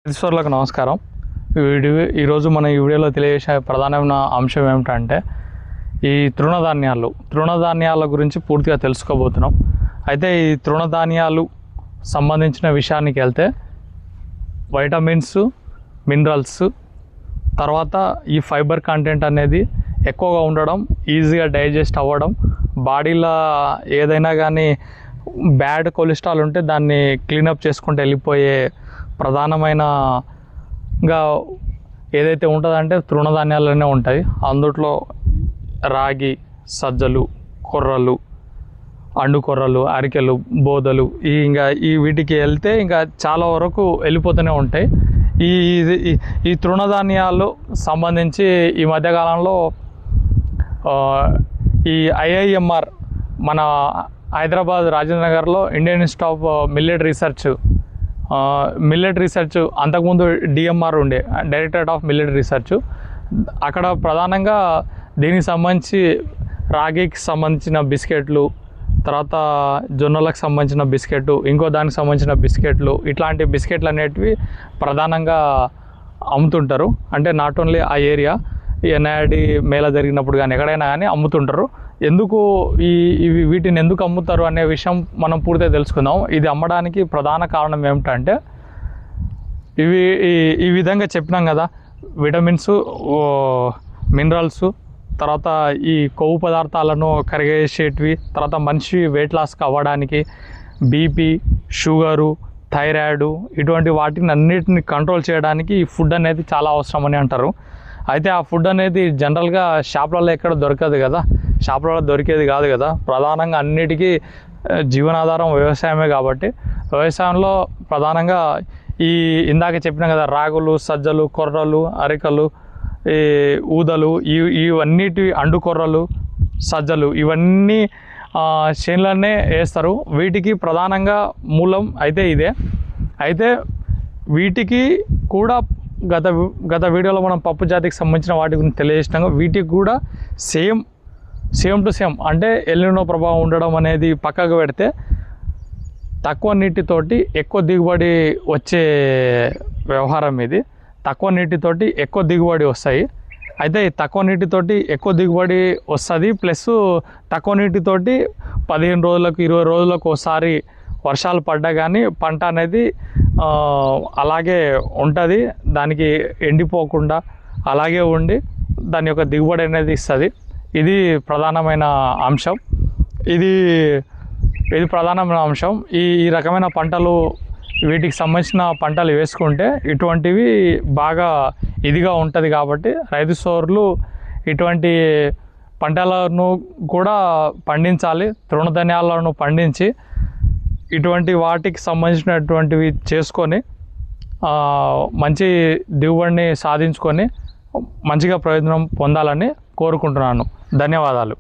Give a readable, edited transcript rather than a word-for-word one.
ఈశ్వర్లకు నమస్కారం. ఈరోజు మన ఈ వీడియోలో తెలియజేసే ప్రధానమైన అంశం ఏమిటంటే ఈ తృణధాన్యాల గురించి పూర్తిగా తెలుసుకోబోతున్నాం. అయితే ఈ తృణధాన్యాలు సంబంధించిన విషయానికి వెళ్తే వైటమిన్స్, మినరల్స్, తర్వాత ఈ ఫైబర్ కంటెంట్ అనేది ఎక్కువగా ఉండడం, ఈజీగా డైజెస్ట్ అవ్వడం, బాడీలో ఏదైనా కానీ బ్యాడ్ కొలెస్ట్రాల్ ఉంటే దాన్ని క్లీనప్ చేసుకుంటూ వెళ్ళిపోయే ప్రధానమైనగా ఏదైతే ఉంటుందంటే తృణధాన్యాలనే ఉంటాయి. అందుట్లో రాగి, సజ్జలు, కొర్రలు, అండుకొర్రలు, అరికెలు, బోదలు ఈ వీటికి వెళ్తే ఇంకా చాలా వరకు వెళ్ళిపోతూనే ఉంటాయి. ఈ తృణధాన్యాలు సంబంధించి ఈ మధ్యకాలంలో ఈ IIMR మన హైదరాబాద్ రాజేంద్ర నగర్లో Indian institute of millet research అంతకుముందు DMR ఉండే, డైరెక్టరేట్ ఆఫ్ మిల్లెట్ రీసెర్చ్. అక్కడ ప్రధానంగా దీనికి సంబంధించి రాగికి సంబంధించిన బిస్కెట్లు, తర్వాత జొన్నలకు సంబంధించిన బిస్కెట్లు, ఇంకో దానికి సంబంధించిన బిస్కెట్లు, ఇట్లాంటి బిస్కెట్లు అనేటివి ప్రధానంగా అమ్ముతుంటారు. అంటే నాట్ ఓన్లీ ఆ ఏరియా, NID మేళ జరిగినప్పుడు కానీ ఎక్కడైనా కానీ అమ్ముతుంటారు. ఎందుకు వీటిని ఎందుకు అమ్ముతారు అనే విషయం మనం పూర్తిగా తెలుసుకుందాం. ఇది అమ్మడానికి ప్రధాన కారణం ఏమిటంటే ఈ విధంగా చెప్పినాం కదా, విటమిన్స్, మినరల్స్, తర్వాత ఈ కొవ్వు పదార్థాలను కరిగేసేటివి, తర్వాత మనిషి వెయిట్ లాస్కి అవ్వడానికి BP, షుగరు, థైరాయిడ్ ఇటువంటి వాటిని అన్నిటిని కంట్రోల్ చేయడానికి ఈ ఫుడ్ అనేది చాలా అవసరం అని అంటారు. అయితే ఆ ఫుడ్ అనేది జనరల్గా షాపులలో ఎక్కడ దొరకదు కదా, షాపులలో దొరికేది కాదు కదా. ప్రధానంగా అన్నిటికీ జీవనాధారం వ్యవసాయమే కాబట్టి వ్యవసాయంలో ప్రధానంగా ఇందాక చెప్పిన కదా, రాగులు, సజ్జలు, కొర్రలు, అరికలు, ఈ ఊదలు, ఇవన్నిటి అండుకొర్రలు, సజ్జలు ఇవన్నీ చేనులనే వేస్తారు. వీటికి ప్రధానంగా మూలం అయితే ఇదే. అయితే వీటికి కూడా గత వీడియోలో మనం పప్పు జాతికి సంబంధించిన వాటి గురించి తెలియజేసినాం. వీటికి కూడా సేమ్ టు సేమ్ అంటే ఎల్నినో ప్రభావం ఉండడం అనేది పక్కకు పెడితే తక్కువ నీటితోటి ఎక్కువ దిగుబడి వచ్చే వ్యవహారం ఇది. తక్కువ నీటితోటి ఎక్కువ దిగుబడి వస్తాయి. అయితే తక్కువ నీటితోటి ఎక్కువ దిగుబడి వస్తుంది, ప్లస్ తక్కువ నీటితోటి 15 రోజులకు 20 రోజులకు ఒకసారి వర్షాలు పడ్డా కానీ పంట అనేది అలాగే ఉంటుంది. దానికి ఎండిపోకుండా అలాగే ఉండి దాని యొక్క దిగుబడి అనేది ఇస్తుంది. ఇది ప్రధానమైన అంశం. ఇది ప్రధానమైన అంశం. ఈ రకమైన పంటలు, వీటికి సంబంధించిన పంటలు వేసుకుంటే ఇటువంటివి బాగా ఇదిగా ఉంటుంది. కాబట్టి రైతు సోదరులు ఇటువంటి పంటలను కూడా పండించాలి. తృణధాన్యాలను పండించి ఇటువంటి వాటికి సంబంధించినటువంటివి చేసుకొని మంచి దిగుబడిని సాధించుకొని మంచిగా ప్రయోజనం పొందాలని కోరుకుంటున్నాను. ధన్యవాదాలు.